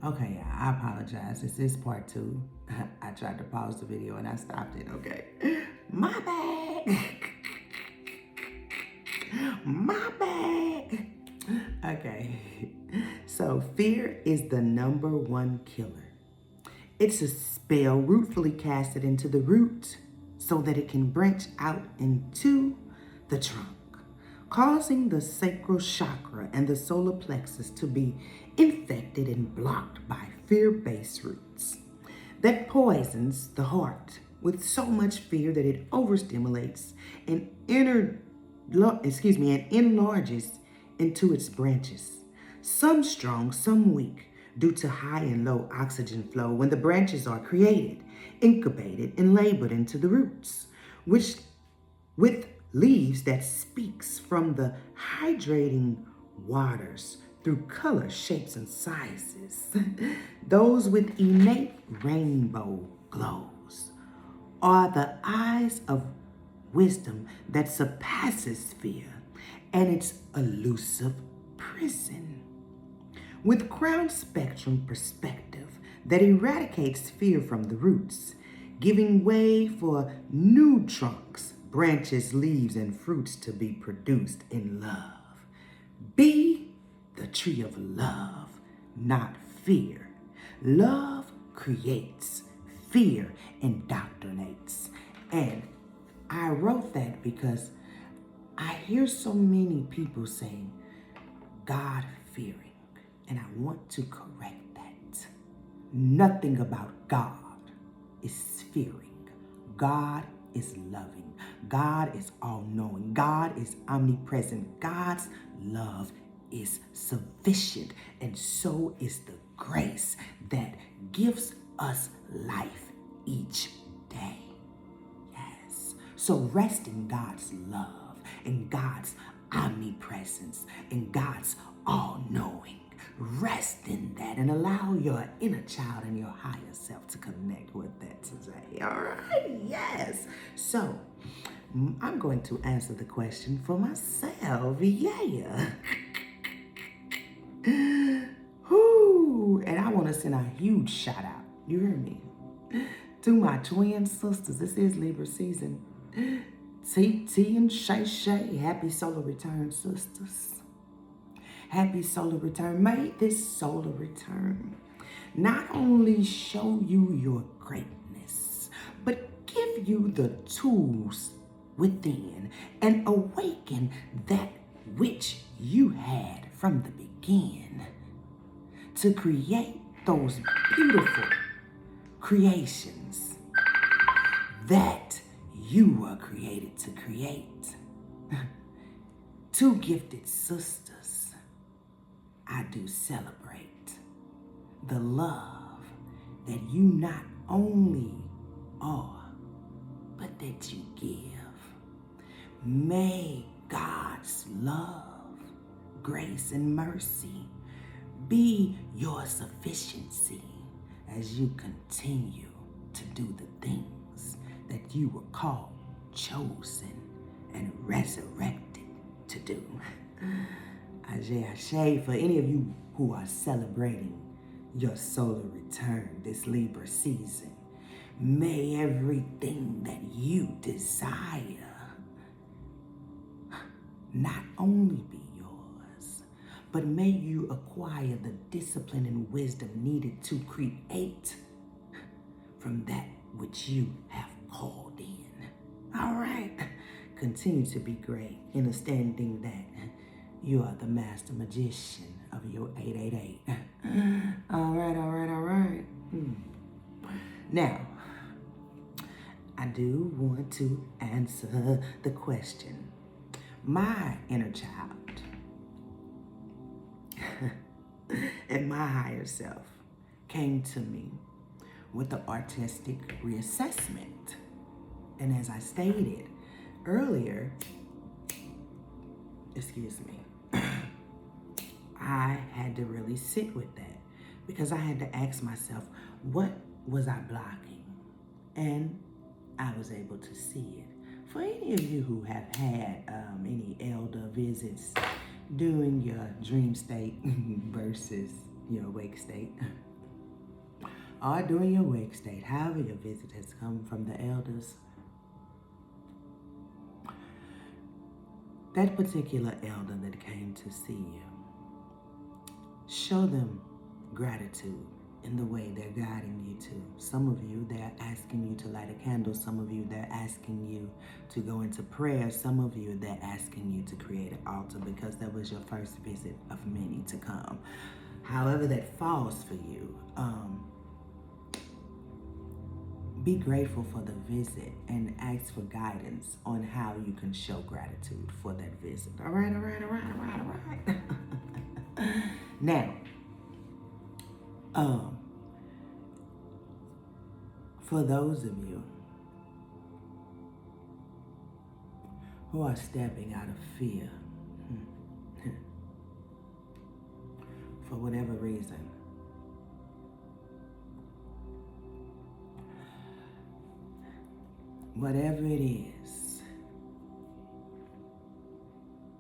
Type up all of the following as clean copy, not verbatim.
Okay, yeah, I apologize. This is part 2. I tried to pause the video and I stopped it, okay? My bad. My bad. Okay, so fear is the #1 killer. It's a spell rootfully casted into the root so that it can branch out into the trunk, causing the sacral chakra and the solar plexus to be infected and blocked by fear-based roots that poisons the heart with so much fear that it overstimulates and enlarges into its branches, some strong, some weak, due to high and low oxygen flow when the branches are created, incubated, and labored into the roots, which with leaves that speaks from the hydrating waters through color, shapes, and sizes. Those with innate rainbow glows are the eyes of wisdom that surpasses fear and its elusive prison. With crown spectrum perspective that eradicates fear from the roots, giving way for new trunks, branches, leaves, and fruits to be produced in love. Be the tree of love, not fear. Love creates, fear indoctrinates. And I wrote that because I hear so many people saying God-fearing, and I want to correct that. Nothing about God is fearing. God is loving. God is all-knowing. God is omnipresent. God's love is sufficient, and so is the grace that gives us life each day. Yes. So rest in God's love, in God's omnipresence, in God's all-knowing. Rest in that and allow your inner child and your higher self to connect with that today. All right? Yes. So I'm going to answer the question for myself. Yeah. Whoo. And I want to send a huge shout out. You hear me? To my twin sisters. This is Libra season. TT and Shay Shay. Happy solar return, sisters. Happy solar return. May this solar return not only show you your greatness, but give you the tools within and awaken that which you had from the beginning to create those beautiful creations that you were created to create. Two gifted sisters, I do celebrate the love that you not only are, but that you give. May God's love, grace, and mercy be your sufficiency as you continue to do the things that you were called, chosen, and resurrected to do. Ashe, for any of you who are celebrating your solar return this Libra season, may everything that you desire not only be yours, but may you acquire the discipline and wisdom needed to create from that which you have called in. All right. Continue to be great, understanding that you are the master magician of your 888. All right. Now, I do want to answer the question. My inner child and my higher self came to me with the artistic reassessment. And as I stated earlier, I had to really sit with that because I had to ask myself, what was I blocking? And I was able to see it. For any of you who have had any elder visits during your dream state versus your awake state, or during your wake state, however your visit has come from the elders, that particular elder that came to see you, show them gratitude in the way they're guiding you to. Some of you, they're asking you to light a candle. Some of you, they're asking you to go into prayer. Some of you, they're asking you to create an altar because that was your first visit of many to come. However that falls for you, be grateful for the visit and ask for guidance on how you can show gratitude for that visit. All right. Now, for those of you who are stepping out of fear, for whatever reason, whatever it is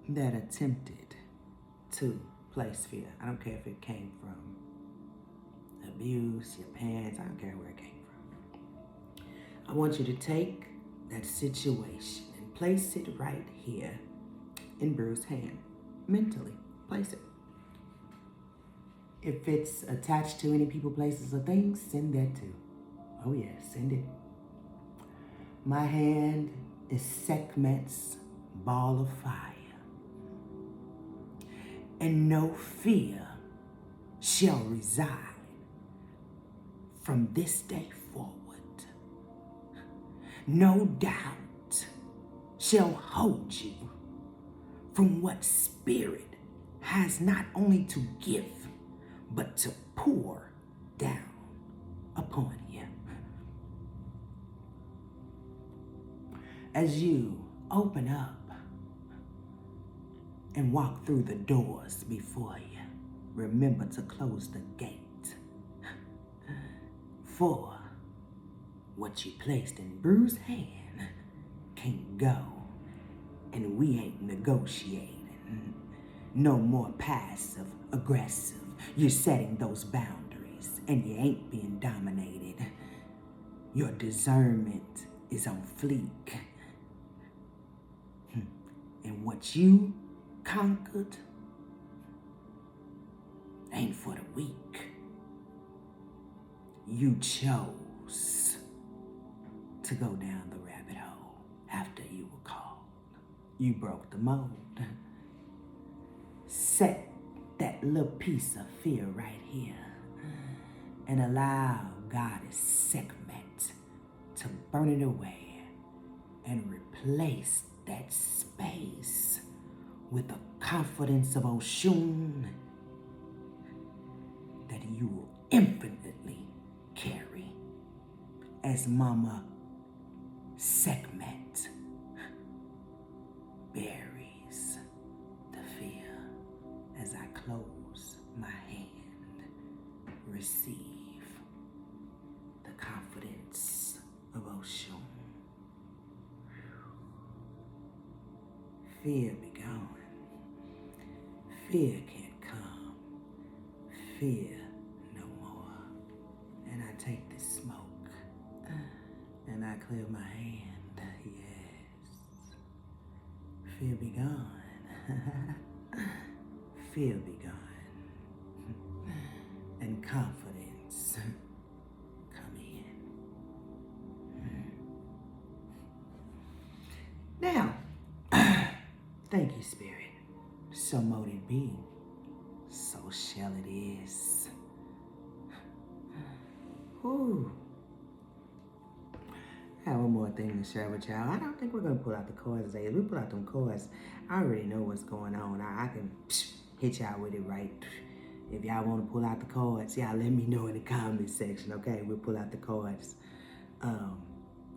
that attempted to place fear, I don't care if it came from abuse, your parents, I don't care where it came from. I want you to take that situation and place it right here in Bruce's hand. Mentally, place it. If it's attached to any people, places, or things, send that too. Oh yeah, send it. My hand is Sekhmet's ball of fire, and no fear shall reside from this day forward. No doubt shall hold you from what spirit has not only to give, but to pour down upon you. As you open up and walk through the doors before you, remember to close the gate. For what you placed in Bruce's hand can't go, and we ain't negotiating. No more passive aggressive. You're setting those boundaries, and you ain't being dominated. Your discernment is on fleek. And what you conquered ain't for the weak. You chose to go down the rabbit hole after you were called. You broke the mold. Set that little piece of fear right here and allow Goddess Sekhmet to burn it away and replace that space with the confidence of Oshun that you will infinitely carry as Mama Sekhmet buries the fear. As I close my hand, receive the confidence of Oshun. Fear be gone. Fear can't come. Fear no more. And I take this smoke and I clear my hand. Yes. Fear be gone. Fear be gone. And confidence come in. Now, thank you, Spirit. So mote it be. So shall it is. Whew. I have one more thing to share with y'all. I don't think we're going to pull out the cards today. If we pull out them cards, I already know what's going on. I can hit y'all with it right. If y'all want to pull out the cards, y'all let me know in the comment section, okay? We'll pull out the cards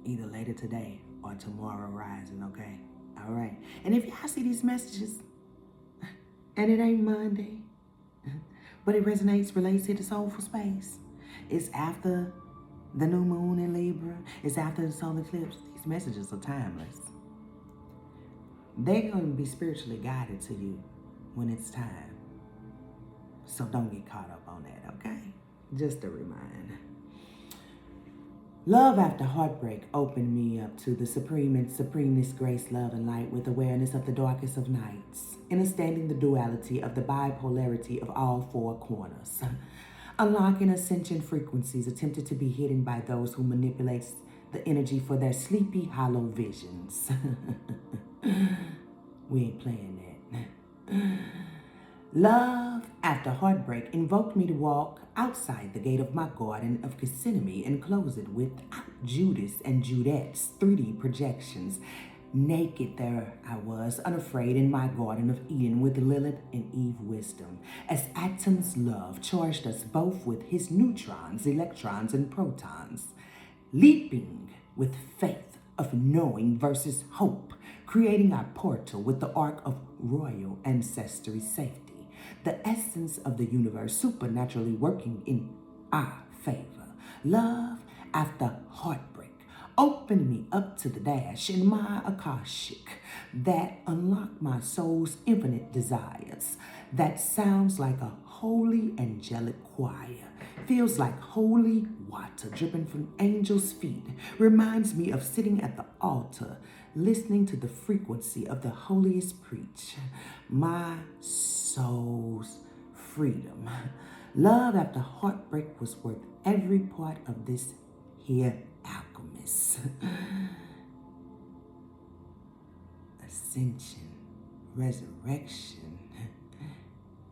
either later today or tomorrow rising, okay? All right. And if y'all see these messages and it ain't Monday, but it resonates, relates to the soulful space, it's after the new moon in Libra, it's after the solar eclipse, these messages are timeless. They're going to be spiritually guided to you when it's time. So don't get caught up on that, okay? Just a reminder. Love after heartbreak opened me up to the supreme and supremeness, grace, love, and light with awareness of the darkest of nights, understanding the duality of the bipolarity of all four corners, unlocking ascension frequencies attempted to be hidden by those who manipulate the energy for their sleepy, hollow visions. We ain't playing that. Love after heartbreak invoked me to walk outside the gate of my garden of Gethsemane and close it without Judas and Judette's 3D projections. Naked there I was, unafraid in my garden of Eden with Lilith and Eve wisdom, as Atom's love charged us both with his neutrons, electrons, and protons, leaping with faith of knowing versus hope, creating our portal with the arc of royal ancestry safety. The essence of the universe supernaturally working in our favor. Love after heartbreak opened me up to the dash in my Akashic that unlocked my soul's infinite desires. That sounds like a holy angelic choir. Feels like holy water dripping from angels' feet. Reminds me of sitting at the altar, listening to the frequency of the holiest preach. My soul's freedom. Love after heartbreak was worth every part of this here alchemist. Ascension, resurrection,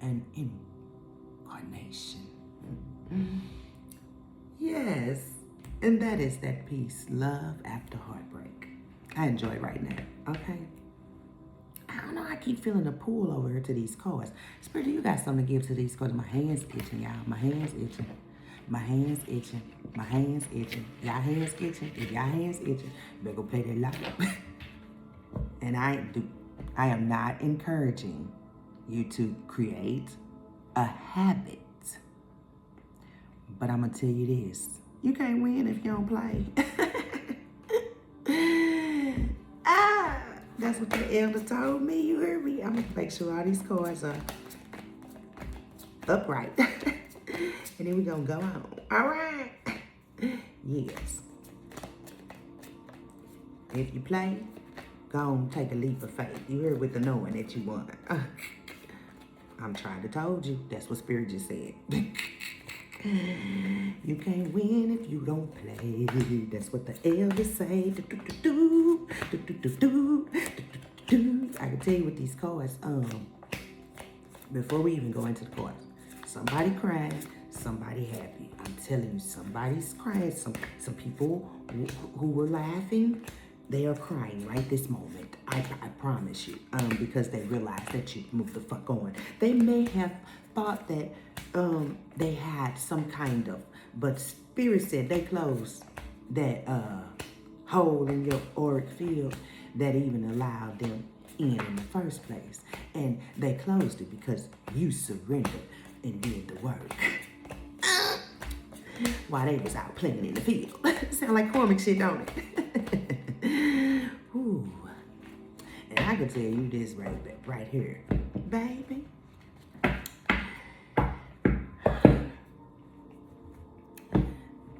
and incarnation. Yes, and that is that piece, Love After Heartbreak. I enjoy it right now, okay? I don't know, I keep feeling a pull over here to these cards. Spirit, you got something to give to these cards. My hand's itching, y'all. My hand's itching. My hand's itching. My hand's itching. Y'all hands itching. If y'all hands itching, you better go play that lotto. And I am not encouraging you to create a habit. But I'm going to tell you this. You can't win if you don't play. That's what the elder told me. You heard me. I'm going to make sure all these cards are upright. And then we're going to go on. All right. Yes. If you play, go on, take a leap of faith. You heard with the knowing that you won. I'm trying to told you. That's what Spirit just said. You can't win if you don't play. That's what the elders say. I can tell you with these cards, before we even go into the cards, somebody crying, somebody happy. I'm telling you, somebody's crying. Some people who were laughing, they are crying right this moment. I promise you, because they realize that you moved the fuck on. They may have thought that they had some kind of, but Spirit said they closed that hole in your auric field that even allowed them in the first place. And they closed it because you surrendered and did the work. While they was out playing in the field. Sound like Cormac shit, don't it? Ooh. And I can tell you this right here. Baby.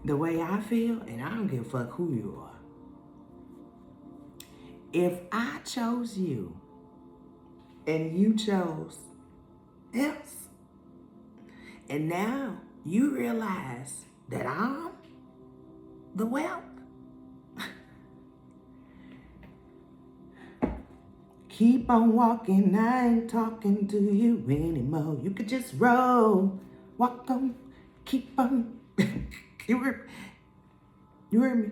The way I feel, and I don't give a fuck who you are. If I chose you, and you chose else, and now you realize that I'm the wealth, keep on walking, I ain't talking to you anymore. You could just roll, walk on, keep on. You heard me?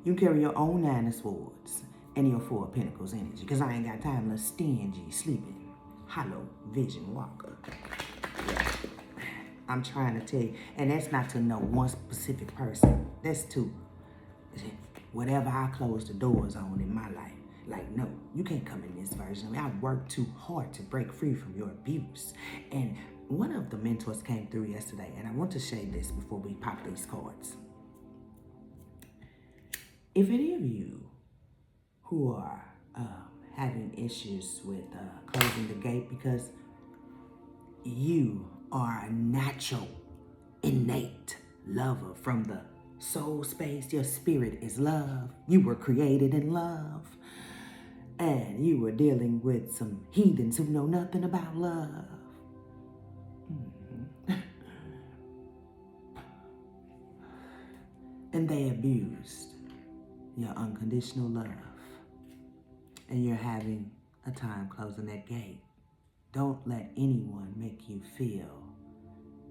You carry your own 9 of swords and your 4 of pentacles energy, because I ain't got time to stingy, sleeping, hollow vision walker. Yeah. I'm trying to tell you, and that's not to know one specific person. That's to whatever I close the doors on in my life. Like, no, you can't come in this version. I worked too hard to break free from your abuse. And one of the mentors came through yesterday, and I want to share this before we pop these cards. If any of you who are having issues with closing the gate because you are a natural, innate lover from the soul space. Your spirit is love. You were created in love. And you were dealing with some heathens who know nothing about love. And they abused your unconditional love. And you're having a time closing that gate. Don't let anyone make you feel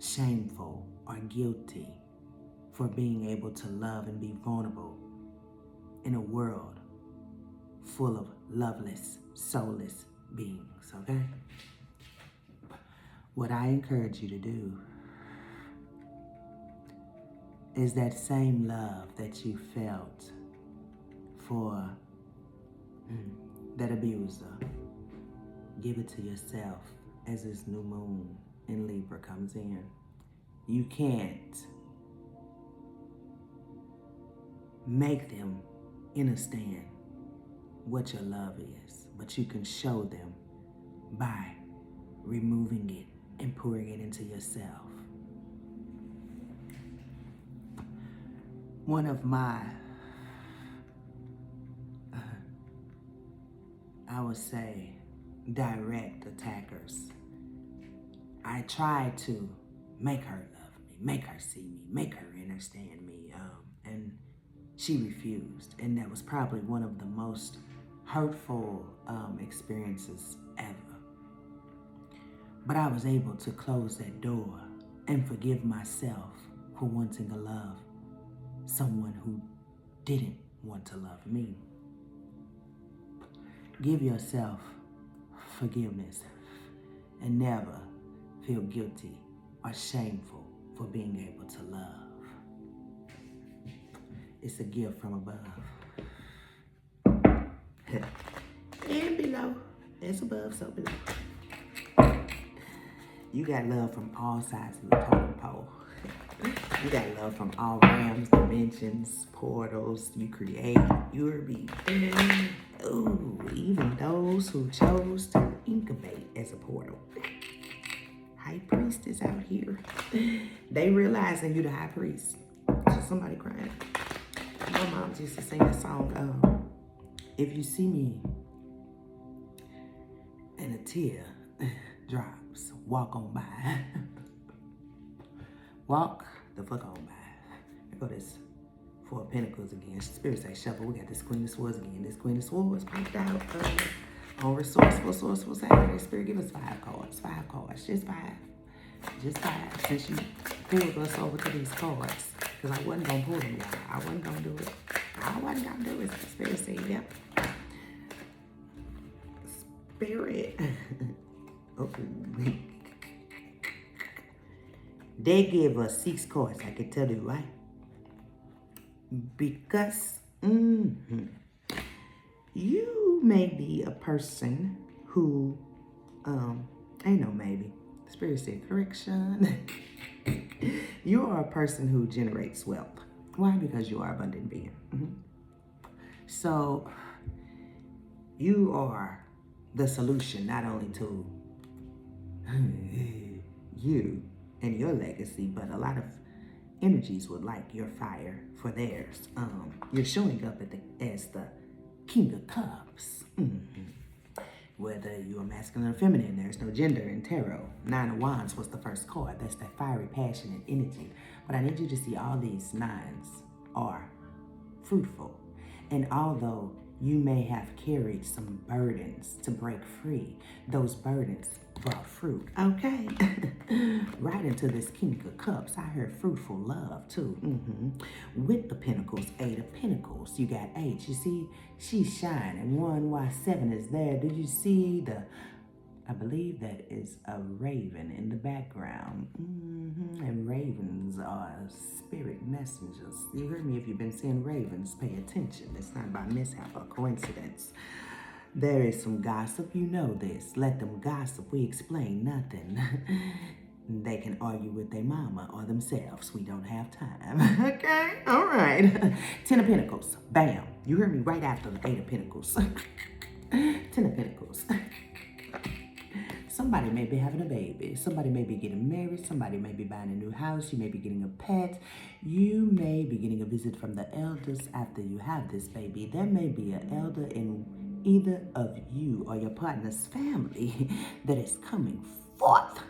shameful or guilty for being able to love and be vulnerable in a world full of loveless, soulless beings, okay? What I encourage you to do is that same love that you felt for that abuser. Give it to yourself as this new moon in Libra comes in. You can't make them understand what your love is, but you can show them by removing it and pouring it into yourself. One of my, I would say, direct attackers, I tried to make her love me, make her see me, make her understand me, and she refused. And that was probably one of the most hurtful experiences ever. But I was able to close that door and forgive myself for wanting to love someone who didn't want to love me. Give yourself forgiveness and never feel guilty or shameful for being able to love. It's a gift from above. And below, as above, so below. You got love from all sides of the totem pole. You got love from all realms, dimensions, portals. You create, you're being. Ooh, even those who chose to incubate as a portal. High priest is out here. They realizing you the high priest. So somebody crying. My mom used to sing the song, if you see me and a tear drops, walk on by. Walk the fuck on by. Here go this Four of Pentacles again. Spirit say shuffle. We got this Queen of Swords again. This Queen of Swords popped out on Resourceful Saturday. Spirit, give us 5 cards. 5 cards. Just 5. Just 5. Since you pulled us over to these cards. Because I wasn't going to pull them, y'all. I wasn't going to do it. I wasn't going to do it. Spirit said, yep. Spirit. Oh, they gave us 6 cards, I can tell you why. Because you may be a person who, ain't no maybe. Spirit said correction. You are a person who generates wealth. Why? Because you are abundant being. So you are the solution not only to you and your legacy, but a lot of energies would like your fire for theirs. You're showing up as the King of Cups. Whether you're masculine or feminine, there's no gender in tarot. 9 of Wands was the first card. That's that fiery, passionate energy. But I need you to see all these 9s are fruitful. And although you may have carried some burdens to break free, those burdens brought fruit, okay? Right into this King of Cups. I heard fruitful love too. With the Pentacles, 8 of Pentacles. You got 8. You see, she's shining. 1 while 7 is there. Did you see the, I believe that is a raven in the background. And ravens are spirit messengers. You heard me? If you've been seeing ravens, pay attention. It's not by mishap or coincidence. There is some gossip, you know this. Let them gossip, we explain nothing. They can argue with their mama or themselves. We don't have time, okay? All right. 10 of Pentacles, bam. You heard me right after the 8 of Pentacles. 10 of Pentacles. Somebody may be having a baby. Somebody may be getting married. Somebody may be buying a new house. You may be getting a pet. You may be getting a visit from the elders after you have this baby. There may be an elder in either of you or your partner's family that is coming forth.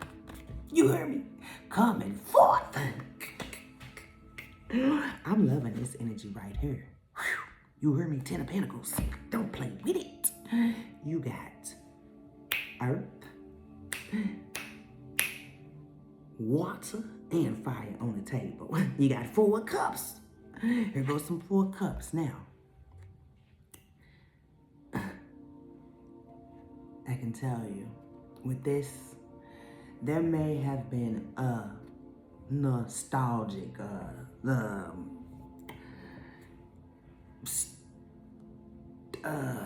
You hear me? Coming forth. I'm loving this energy right here. You hear me? 10 of Pentacles. Don't play with it. You got earth, water, and fire on the table. You got 4 cups. Here goes some 4 cups now. I can tell you, with this, there may have been a nostalgic,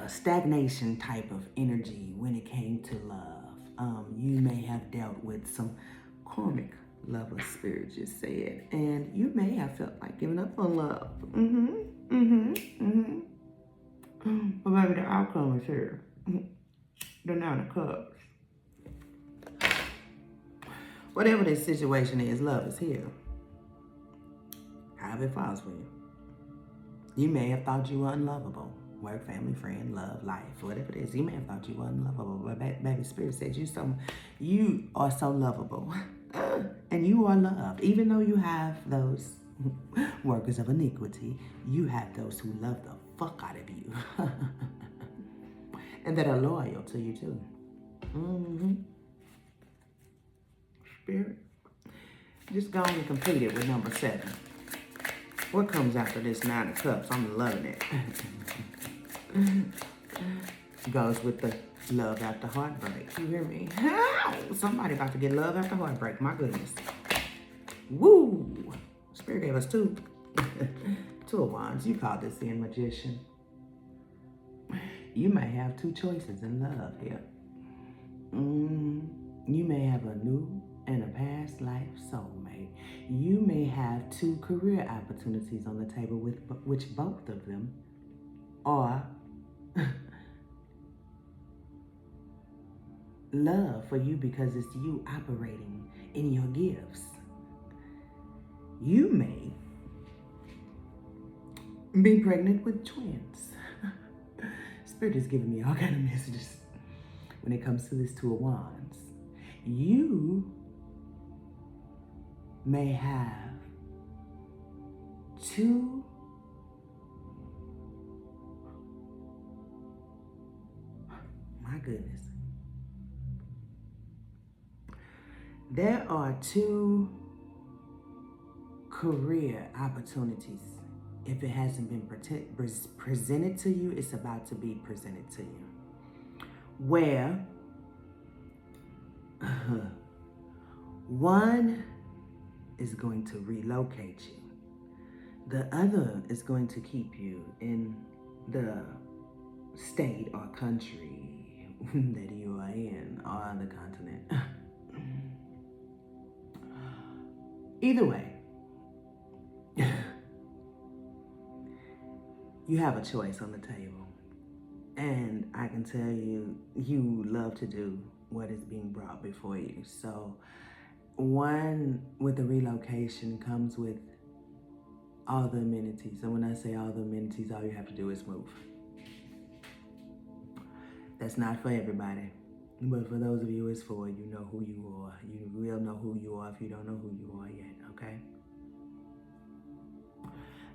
stagnation type of energy when it came to love. You may have dealt with some karmic lover spirit, just said, and you may have felt like giving up on love. But maybe the outcome is here. The 9 of Cups. Whatever this situation is, love is here. However it falls for you. You may have thought you were unlovable. Work, family, friend, love, life, whatever it is. You may have thought you were unlovable, but baby spirit said you are so lovable. And you are loved. Even though you have those workers of iniquity, you have those who love the fuck out of you. And that are loyal to you too. Spirit, just go on and complete it with number 7. What comes after this 9 of Cups? I'm loving it. Goes with the love after heartbreak. You hear me? Somebody about to get love after heartbreak. My goodness. Woo! Spirit gave us 2. 2 of Wands. You call this the Magician. You may have 2 choices in love here. You may have a new and a past life soulmate. You may have 2 career opportunities on the table with which both of them are love for you because it's you operating in your gifts. You may be pregnant with twins. Spirit is giving me all kind of messages when it comes to this 2 of Wands. You may have 2 my goodness. There are 2 career opportunities. If it hasn't been presented to you, it's about to be presented to you. Where one is going to relocate you. The other is going to keep you in the state or country that you are in, or on the continent. Either way, you have a choice on the table. And I can tell you, you love to do what is being brought before you. So one with the relocation comes with all the amenities. And when I say all the amenities, all you have to do is move. That's not for everybody. But for those of you it's for, you know who you are. You will know who you are if you don't know who you are yet, okay?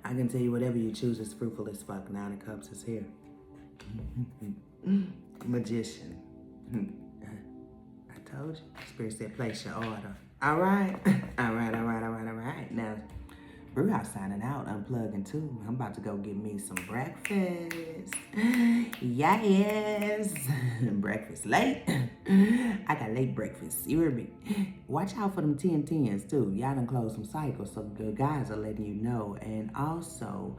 I can tell you whatever you choose is fruitful as fuck. 9 of Cups is here. Magician. I told you. Spirit said place your order. All right. All right. Now, Bruja signing out, unplugging too. I'm about to go get me some breakfast. Yes. Breakfast late. I got late breakfast. You hear me? Watch out for them 10-10s too. Y'all done closed some cycles, so the guys are letting you know. And also,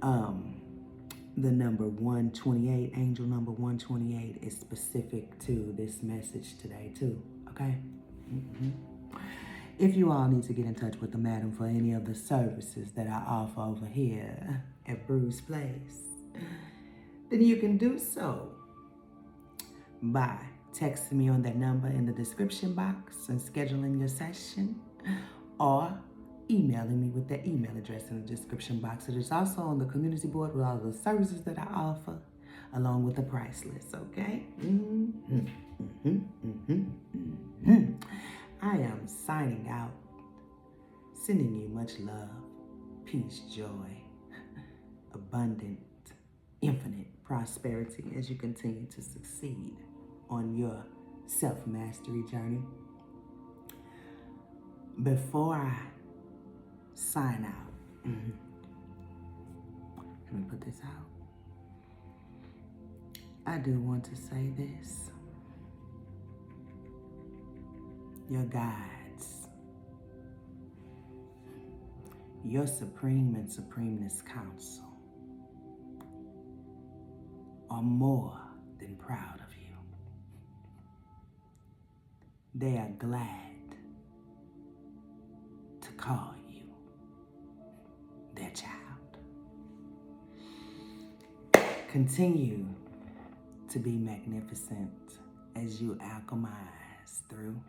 the number 128, angel number 128 is specific to this message today too, okay? If you all need to get in touch with the madam for any of the services that I offer over here at Bru's Place, then you can do so by texting me on that number in the description box and scheduling your session, or emailing me with that email address in the description box. It is also on the community board with all the services that I offer, along with the price list, okay? I am signing out, sending you much love, peace, joy, abundant, infinite prosperity as you continue to succeed on your self-mastery journey. Before I sign out, let me put this out. I do want to say this. Your guides, your Supreme and Supremeness Council are more than proud of you. They are glad to call you their child. Continue to be magnificent as you alchemize through.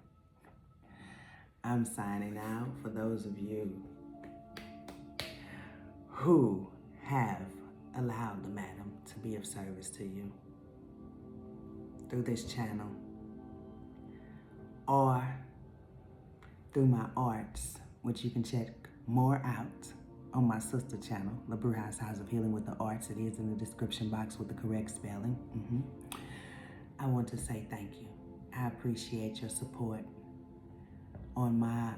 I'm signing out for those of you who have allowed the madam to be of service to you through this channel or through my arts, which you can check more out on my sister channel, LaBruja's Hauz of Healing with the Arts. It is in the description box with the correct spelling. I want to say thank you. I appreciate your support on my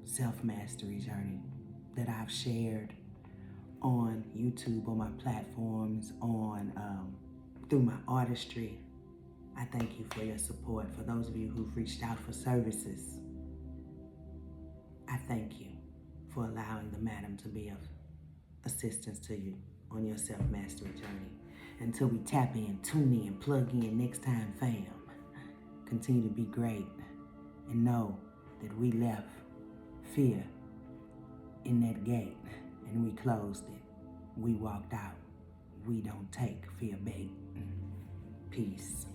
self-mastery journey that I've shared on YouTube, on my platforms, on through my artistry. I thank you for your support. For those of you who've reached out for services, I thank you for allowing the madam to be of assistance to you on your self-mastery journey. Until we tap in, tune in, plug in next time, fam. Continue to be great and know that we left fear in that gate and we closed it. We walked out. We don't take fear bait. Peace.